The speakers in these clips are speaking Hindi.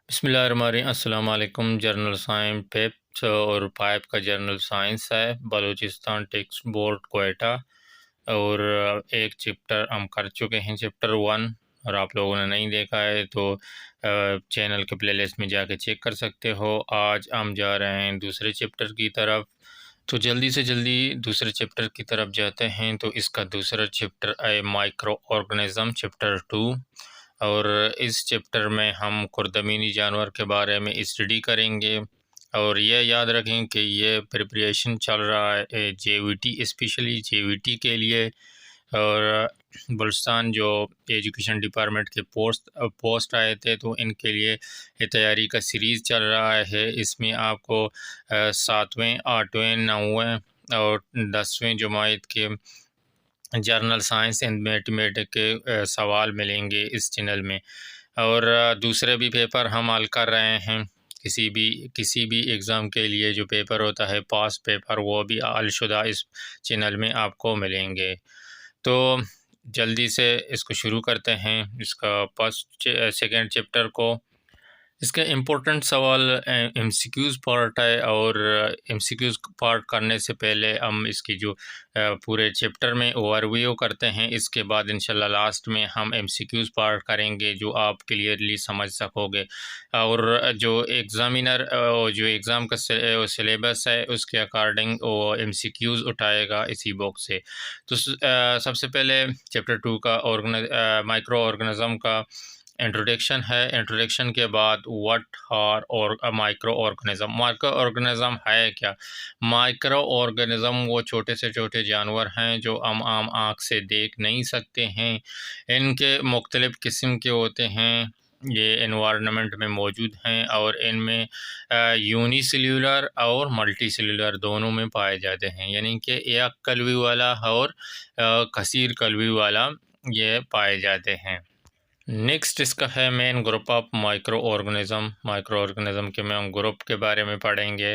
बिस्मिल्लाहिर्रहमानिर्रहीम। अस्सलाम वालेकुम। जर्नल साइंस पेप्स और पाइप का जर्नल साइंस है, बलूचिस्तान टेक्स्ट बोर्ड कोयटा। और एक चैप्टर हम कर चुके हैं, चैप्टर 1। और आप लोगों ने नहीं देखा है तो चैनल के प्लेलिस्ट में जाके चेक कर सकते हो। आज हम जा रहे हैं दूसरे चैप्टर की तरफ, तो जल्दी से जल्दी दूसरे चैप्टर की तरफ जाते हैं। तो इसका दूसरा चैप्टर है माइक्रो ऑर्गेनिज्म, चैप्टर 2। और इस चैप्टर में हम खुर्दमीनी जानवर के बारे में स्टडी करेंगे। और ये याद रखें कि ये प्रिपरेशन चल रहा है जेवीटी, स्पेशली जेवीटी के लिए। और बलुचिस्तान जो एजुकेशन डिपार्टमेंट के पोस्ट आए थे, तो इनके लिए ये तैयारी का सीरीज़ चल रहा है। इसमें आपको 7वें, 8वें, 9वें और 10वें जमात के जर्नल साइंस एंड मैथमेटिक्स के सवाल मिलेंगे इस चैनल में। और दूसरे भी पेपर हम हल कर रहे हैं। किसी भी एग्ज़ाम के लिए जो पेपर होता है, पास पेपर, वो भी हलशुदा इस चैनल में आपको मिलेंगे। तो जल्दी से इसको शुरू करते हैं, इसका फर्स्ट सेकेंड चैप्टर को। इसका इम्पोर्टेंट सवाल एमसीक्यूज़ पार्ट है। और एमसीक्यूज़ पार्ट करने से पहले हम इसकी जो पूरे चैप्टर में ओवरव्यू करते हैं। इसके बाद इंशाल्लाह लास्ट में हम एमसीक्यूज़ पार्ट करेंगे, जो आप क्लियरली समझ सकोगे। और जो एग्ज़ामिनर जो एग्ज़ाम का सिलेबस है, उसके अकॉर्डिंग वो एमसीक्यूज़ उठाएगा इसी बुक से। तो सबसे पहले चैप्टर 2 का माइक्रो ऑर्गेनिज़म का इंट्रोडक्शन है। इंट्रोडक्शन के बाद व्हाट आर और माइक्रो ऑर्गेनिज्म है क्या? माइक्रो ऑर्गेनिज्म वो छोटे से छोटे जानवर हैं जो हम आम आँख से देख नहीं सकते हैं। इनके मुख्तलिफ़ किस्म के होते हैं, ये एनवायरनमेंट में मौजूद हैं। और इनमें यूनिसेल्यूलर और मल्टी सेल्यूलर दोनों में पाए जाते हैं, यानी कि एक कलवी वाला और कसीर कलवी वाला ये पाए जाते हैं। नेक्स्ट इसका है main group of micro organism. Micro organism के में हम ग्रुप के बारे में पढ़ेंगे।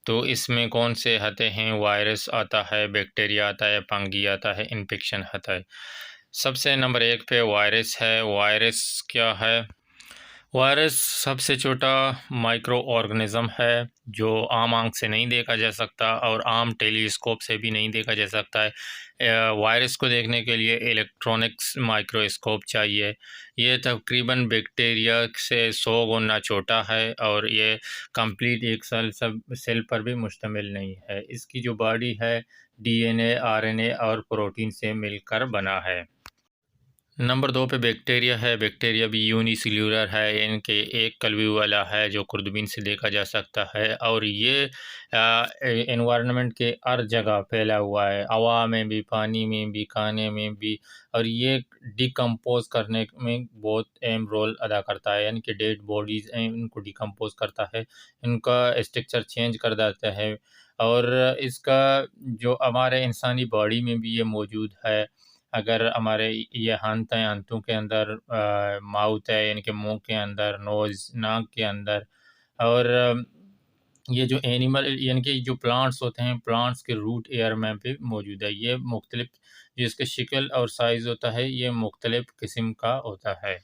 तो इसमें कौन से आते हैं? वायरस आता है, बैक्टीरिया आता है, फंगी आता है, इन्फेक्शन आता है। सबसे नंबर 1 पे वायरस है। वायरस क्या है? वायरस सबसे छोटा माइक्रो ऑर्गेनिज्म है, जो आम आंख से नहीं देखा जा सकता और आम टेलीस्कोप से भी नहीं देखा जा सकता है। वायरस को देखने के लिए इलेक्ट्रॉनिक्स माइक्रोस्कोप चाहिए। ये तकरीबन बैक्टीरिया से 100 गुना छोटा है और ये कंप्लीट एक सेल पर भी मुश्तमिल नहीं है। इसकी जो बॉडी है, डीएनए, आरएनए और प्रोटीन से मिलकर बना है। नंबर 2 पे बैक्टीरिया है। बैक्टीरिया भी यूनिसेल्यूलर है, इनके एक कलवी वाला है जो खुर्दबीन से देखा जा सकता है। और ये एनवायरनमेंट के हर जगह फैला हुआ है, हवा में भी, पानी में भी, खाने में भी। और ये डिकम्पोज करने में बहुत अहम रोल अदा करता है, यानी कि डेड बॉडीज़ हैं इनको डिकम्पोज करता है, इनका स्ट्रक्चर चेंज कर देता है। और इसका जो हमारे इंसानी बॉडी में भी ये मौजूद है। अगर हमारे ये हंत हैं, हंतों के अंदर माउथ है, यानी कि मुँह के अंदर, नोज़, नाक के अंदर। और ये जो एनिमल यानी कि जो प्लांट्स होते हैं, प्लांट्स के रूट एयर में भी मौजूद है। ये मुख्तलिफ जो इसका शक्ल और साइज़ होता है, ये मुख्तलिफ किस्म का होता है।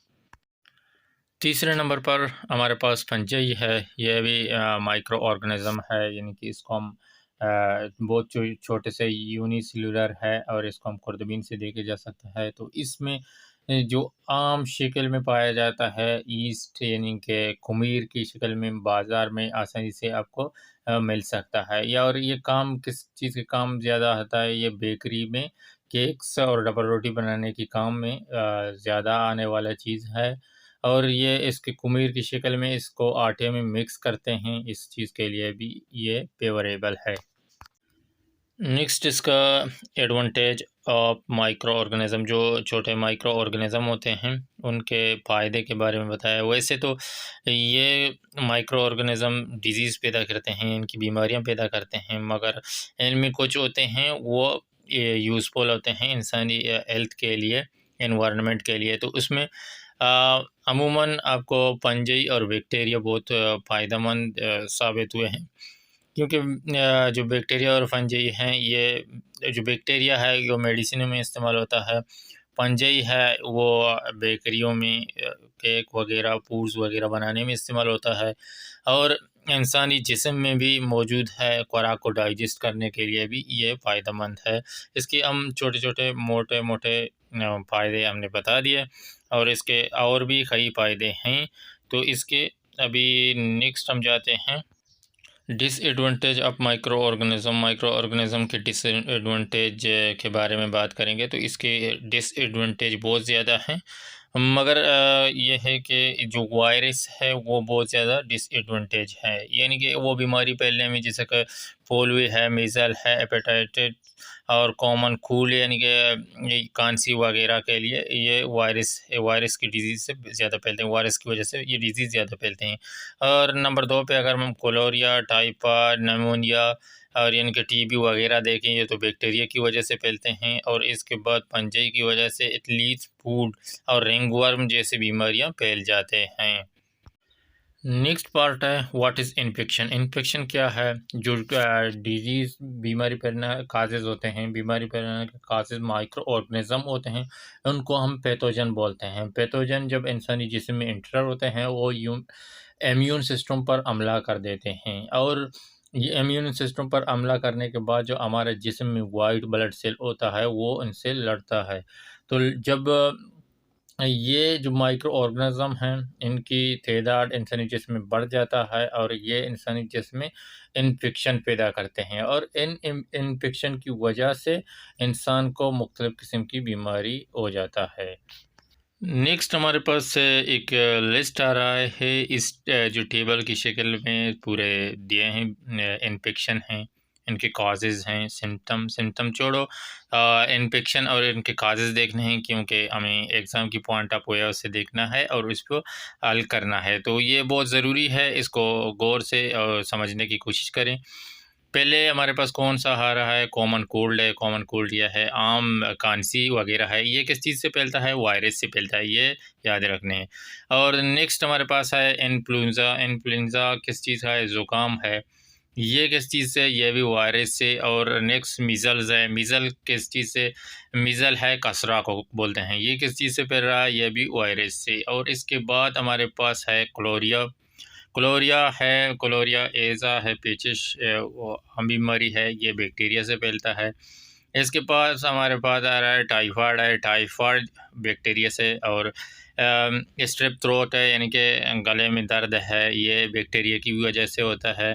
तीसरे नंबर पर हमारे पास फंजाई है। यह भी माइक्रो ऑर्गेनिज्म है, यानी कि इसको हम बहुत छोटे से यूनिसेल्यूलर है और इसको हम खुर्दबीन से देखे जा सकता है। तो इसमें जो आम शक्ल में पाया जाता है, ईस्ट यानी कि कुमीर की शक्ल में बाज़ार में आसानी से आपको मिल सकता है। या और ये काम किस चीज़ के काम ज़्यादा आता है? ये बेकरी में केक्स और डबल रोटी बनाने के काम में ज़्यादा आने वाला चीज़ है। और ये इसके कुमीर की शक्ल में इसको आटे में मिक्स करते हैं, इस चीज़ के लिए भी ये फेवरेबल है। नेक्स्ट इसका एडवांटेज ऑफ माइक्रो ऑर्गेनिज्म, जो छोटे माइक्रो ऑर्गेनिज्म होते हैं उनके फ़ायदे के बारे में बताया। वैसे तो ये माइक्रो ऑर्गेनिज्म डिजीज़ पैदा करते हैं, इनकी बीमारियां पैदा करते हैं, मगर इनमें कुछ होते हैं वो यूज़फुल होते हैं इंसानी हेल्थ के लिए, एनवायरनमेंट के लिए। तो उसमें अमूमन आपको फंजाई और बैक्टीरिया बहुत फ़ायदेमंद साबित हुए हैं। क्योंकि जो बैक्टीरिया और फंजाई हैं, ये जो बैक्टीरिया है वो मेडिसिन में इस्तेमाल होता है, पंजई है वो बेकरियों में केक वगैरह, फूड्स वगैरह बनाने में इस्तेमाल होता है, और इंसानी जिस्म में भी मौजूद है, खुराक को डाइजेस्ट करने के लिए भी ये फ़ायदेमंद है। इसके हम छोटे-छोटे, मोटे-मोटे फ़ायदे हमने बता दिए, और इसके और भी कई फ़ायदे हैं। तो इसके अभी नेक्स्ट हम जाते हैं disadvantage of micro organism. Micro organism के डिसएडवांटेज के बारे में बात करेंगे, तो इसके डिसएडवांटेज बहुत ज़्यादा हैं, मगर ये है कि जो वायरस है वो बहुत ज़्यादा डिसएडवांटेज है, यानी कि वो बीमारी फैलने में, जैसे कि पोलियो है, मीज़ल है, हेपेटाइटिस और कॉमन कूल, यानी कि ये खांसी वगैरह के लिए ये वायरस की डिजीज़ से ज़्यादा फैलते हैं, वायरस की वजह से ये डिजीज़ ज़्यादा फैलते हैं। और नंबर 2 पे अगर हम कोलेरिया, टाइफाइड, निमोनिया और यानी कि टीबी वगैरह देखें, ये तो बैक्टीरिया की वजह से फैलते हैं, और इसके बाद पंजई की वजह से एथलीट फूड और रिंगवर्म जैसी बीमारियां फैल जाते हैं। नेक्स्ट पार्ट है व्हाट इज़ इन्फेक्शन। इन्फेक्शन क्या है? जो डिजीज़ बीमारी फैलना काजेज़ होते हैं, बीमारी फैलने के काजेज़ माइक्रो ऑर्गेनिज़म होते हैं, उनको हम पैथोजन बोलते हैं। पैथोजन जब इंसानी जिस्म में इंटर होते हैं वो इम्यून सिस्टम पर हमला कर देते हैं, और ये इम्यून सिस्टम पर हमला करने के बाद जो हमारे जिस्म में वाइट ब्लड सेल होता है वो इनसे लड़ता है। तो जब ये जो माइक्रो ऑर्गेनिज़म हैं इनकी तादाद इंसानी जिस्म में बढ़ जाता है, और ये इंसानी जिस्म में इन्फेक्शन पैदा करते हैं, और इन इन्फेक्शन की वजह से इंसान को मुख्तलिफ़ किस्म की बीमारी हो जाता है। नेक्स्ट हमारे पास एक लिस्ट आ रहा है, इस जो टेबल की शक्ल में पूरे दिए हैं इन्फेक्शन हैं, इनके कॉजेज़ हैं, सिम्टम छोड़ो, इन्फेक्शन और इनके काजेज़ देखने हैं, क्योंकि हमें एग्ज़ाम की पॉइंट ऑफ व्यू से देखना है और इसको हल करना है। तो ये बहुत ज़रूरी है, इसको गौर से समझने की कोशिश करें। पहले हमारे पास कौन सा आ रहा है? कॉमन कोल्ड है, कॉमन कोल्ड यह है, आम खांसी वगैरह है। ये किस चीज़ से फैलता है? वायरस से फैलता है, ये याद रखने हैं। और नेक्स्ट हमारे पास है इन्फ्लुएंज़ा। इन्फ्लुएंज़ा किस चीज़ का है? ज़ुकाम है। ये किस चीज़ से? ये भी वायरस से। और नेक्स्ट मीज़ल्स है। मीज़ल किस चीज़ से? मीज़ल है खसरा को बोलते हैं, ये किस चीज़ से फैल रहा है? ये भी वायरस से। और इसके बाद हमारे पास है क्लोरिया। क्लोरिया है, क्लोरिया एज़ा है, पेचिश वो हम बीमारी है, ये बैक्टीरिया से फैलता है। इसके पास हमारे पास आ रहा है टाइफाइड है, टाइफाइड बैक्टीरिया से। और स्ट्रेप थ्रोट है, यानी कि गले में दर्द है, ये बैक्टीरिया की वजह से होता है।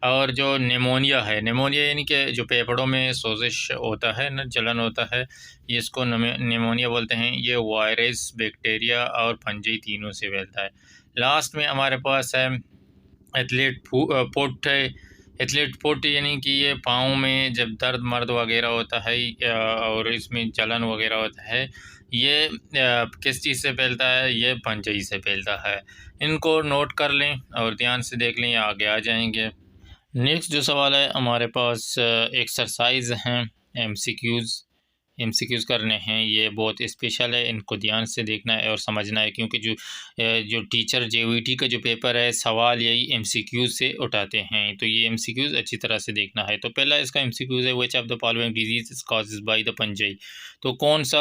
और जो निमोनिया है, निमोनिया यानी कि जो फेफड़ों में सोजिश होता है ना, जलन होता है, ये इसको निमोनिया बोलते हैं। ये वायरस, बैक्टीरिया और फंजी तीनों से फैलता है। लास्ट में हमारे पास है फुट है। एथलीट फुट यानी कि ये पाँव में जब दर्द वगैरह होता है, और इसमें जलन वगैरह होता है, ये किस चीज़ से फैलता है? ये पंजई से फैलता है। इनको नोट कर लें और ध्यान से देख लें, या आगे आ जाएंगे। नेक्स्ट जो सवाल है हमारे पास, एक्सरसाइज हैं, एमसीक्यूज़ करने हैं, ये बहुत स्पेशल है, इनको ध्यान से देखना है और समझना है, क्योंकि जो टीचर जेवीटी का जो पेपर है, सवाल यही एमसीक्यूज़ से उठाते हैं, तो ये एमसीक्यूज़ अच्छी तरह से देखना है। तो पहला इसका एमसीक्यूज़ है which of the following disease is caused by the fungi. तो कौन सा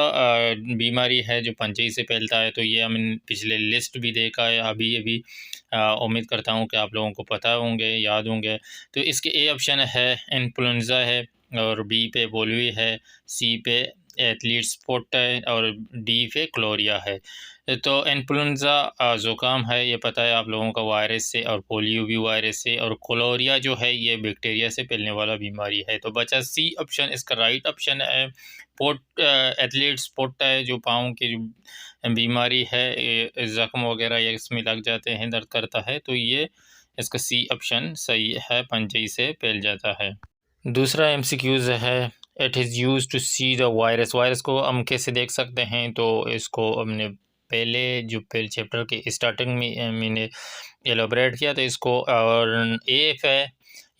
बीमारी है जो पंजई से फैलता है? तो ये हमने पिछले लिस्ट भी देखा है, अभी अभी उम्मीद करता हूँ कि आप लोगों को पता होंगे, याद होंगे। तो इसके ए ऑप्शन है इन्फ्लुएंज़ा है, और बी पे पोलियो है, सी पे एथलीट स्पॉट है, और डी पे क्लोरिया है। तो इन्फ्लुएंज़ा ज़ुकाम है, ये पता है आप लोगों का, वायरस से, और पोलियो भी वायरस से, और क्लोरिया जो है ये बैक्टीरिया से फैलने वाला बीमारी है। तो बचा सी ऑप्शन, इसका राइट ऑप्शन है। एथलीट स्पॉट है, जो पाँव की जो बीमारी है, ज़ख्म वगैरह ये इसमें लग जाते हैं, दर्द करता है, तो ये इसका सी ऑप्शन सही है, पंजई से फैल जाता है। दूसरा एमसीक्यूज़ है, it is use to see the virus. Virus को हम कैसे देख सकते हैं? तो इसको हमने पहले चैप्टर के स्टार्टिंग में मैंने एलोबरेट किया, तो इसको और एफ है,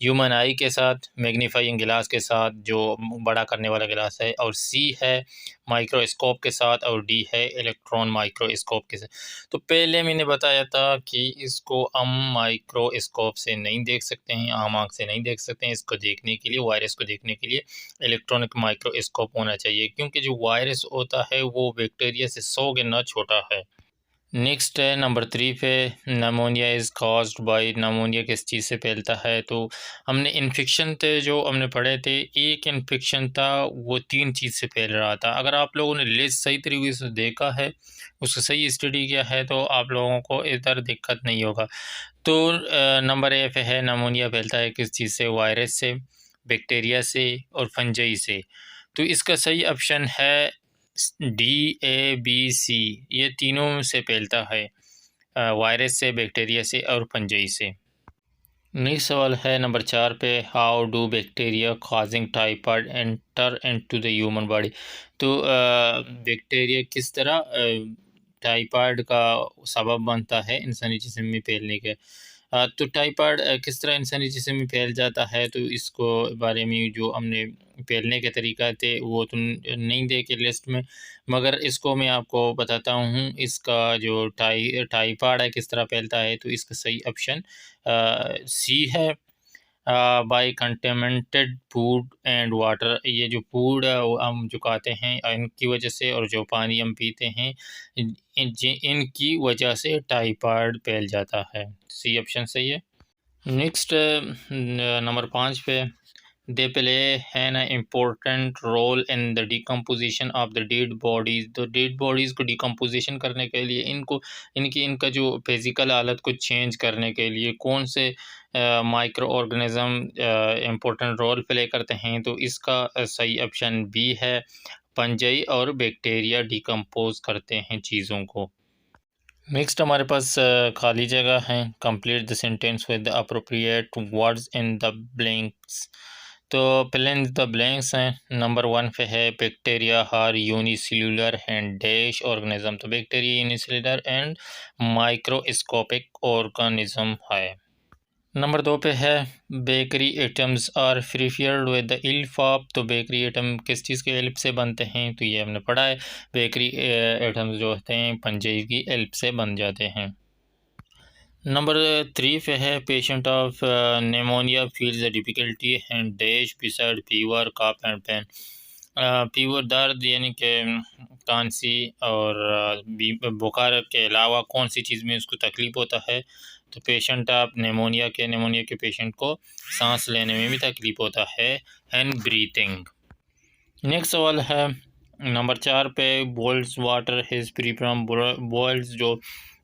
ह्यूमन आई के साथ, मैग्नीफाइंग गिलास के साथ जो बड़ा करने वाला गिलास है, और सी है माइक्रोस्कोप के साथ, और डी है इलेक्ट्रॉन माइक्रोस्कोप के साथ। तो पहले मैंने बताया था कि इसको हम माइक्रोस्कोप से नहीं देख सकते हैं, आम आँख से नहीं देख सकते हैं। इसको देखने के लिए, वायरस को देखने के लिए इलेक्ट्रॉनिक माइक्रोस्कोप होना चाहिए, क्योंकि जो वायरस होता है वो बैक्टीरिया से 100 गुना छोटा है। नेक्स्ट है नंबर 3 पे, pneumonia is caused by, pneumonia किस चीज़ से फैलता है। तो हमने इन्फेक्शन थे जो हमने पढ़े थे, एक इन्फेक्शन था वो 3 चीज़ से फैल रहा था। अगर आप लोगों ने लिस्ट सही तरीके से देखा है, उसको सही स्टडी किया है, तो आप लोगों को इधर दिक्कत नहीं होगा। तो नंबर ए पे है नमोनिया फैलता है किस चीज़ से, वायरस से, बैक्टीरिया से और फंजाई से। तो इसका सही ऑप्शन है डी, ए, बी, सी, ये तीनों से फैलता है, वायरस से, बैक्टीरिया से और फंजाई से। नेक्स्ट सवाल है नंबर 4 पे, how do bacteria causing typhoid enter into the human body. तो बैक्टीरिया किस तरह टाइफाइड का सबब बनता है इंसानी जिस्म में फैलने के। तो टाइफाइड किस तरह इंसानी जिस्म में फैल जाता है, तो इसको बारे में जो हमने फैलने के तरीका थे वो तो नहीं देखे लिस्ट में, मगर इसको मैं आपको बताता हूँ। इसका जो टाइफाइड है किस तरह फैलता है, तो इसका सही ऑप्शन सी है, by contaminated food and water. ये जो फूड है वो हम जो खाते हैं इनकी वजह से, और जो पानी हम पीते हैं इनकी वजह से टाइफाइड फैल जाता है। सी ऑप्शन सही है। नेक्स्ट नंबर 5 पे, they play an important role in the decomposition of the dead bodies. तो डेड बॉडीज़ को डिकम्पोजिशन करने के लिए, इनका जो फिज़िकल हालत को चेंज करने के लिए कौन से micro organism important role play करते हैं, तो इसका सही ऑप्शन बी है, फंजाई और बैक्टीरिया डिकम्पोज करते हैं चीज़ों को। नेक्स्ट हमारे पास खाली जगह है, complete the sentence with the appropriate words in the blanks. तो फिल द ब्लैंक्स हैं। नंबर 1 पे है, bacteria are unicellular and dash organism. तो bacteria unicellular and microscopic organism है। नंबर 2 पे है, bakery items are prepared with the help of. तो बेकरी आइटम किस चीज़ के हेल्प से बनते हैं, तो ये हमने पढ़ा है, बेकरी आइटम्स जो होते हैं फंजाई की हेल्प से बन जाते हैं। नंबर 3 पे है, patient of pneumonia feels the difficulty and dash beside fever cough and pain. Fever दर्द यानी कि खांसी और बुखार के अलावा कौन सी चीज़ में उसको तकलीफ़ होता है, तो पेशेंट ऑफ निमोनिया के पेशेंट को सांस लेने में भी तकलीफ़ होता है एंड ब्रीथिंग। नेक्स्ट सवाल है नंबर 4 पे, boils water is free from. Boils जो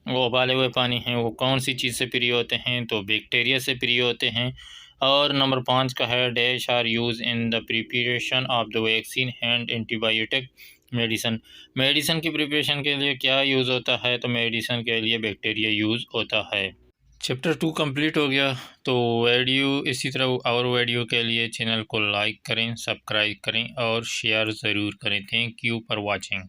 वो उबाले हुए पानी हैं वो कौन सी चीज़ से फ्री होते हैं, तो बैक्टीरिया से फ्री होते हैं। और नंबर 5 का है, dash are use in the preparation of the vaccine and antibiotic medicine. Medicine की प्रिपरेशन के लिए क्या यूज़ होता है, तो मेडिसन के लिए बैक्टीरिया यूज़ होता है। चैप्टर 2 कंप्लीट हो गया। तो वीडियो इसी तरह और वीडियो के लिए चैनल को लाइक करें, सब्सक्राइब करें और शेयर ज़रूर करें। Thank you for watching.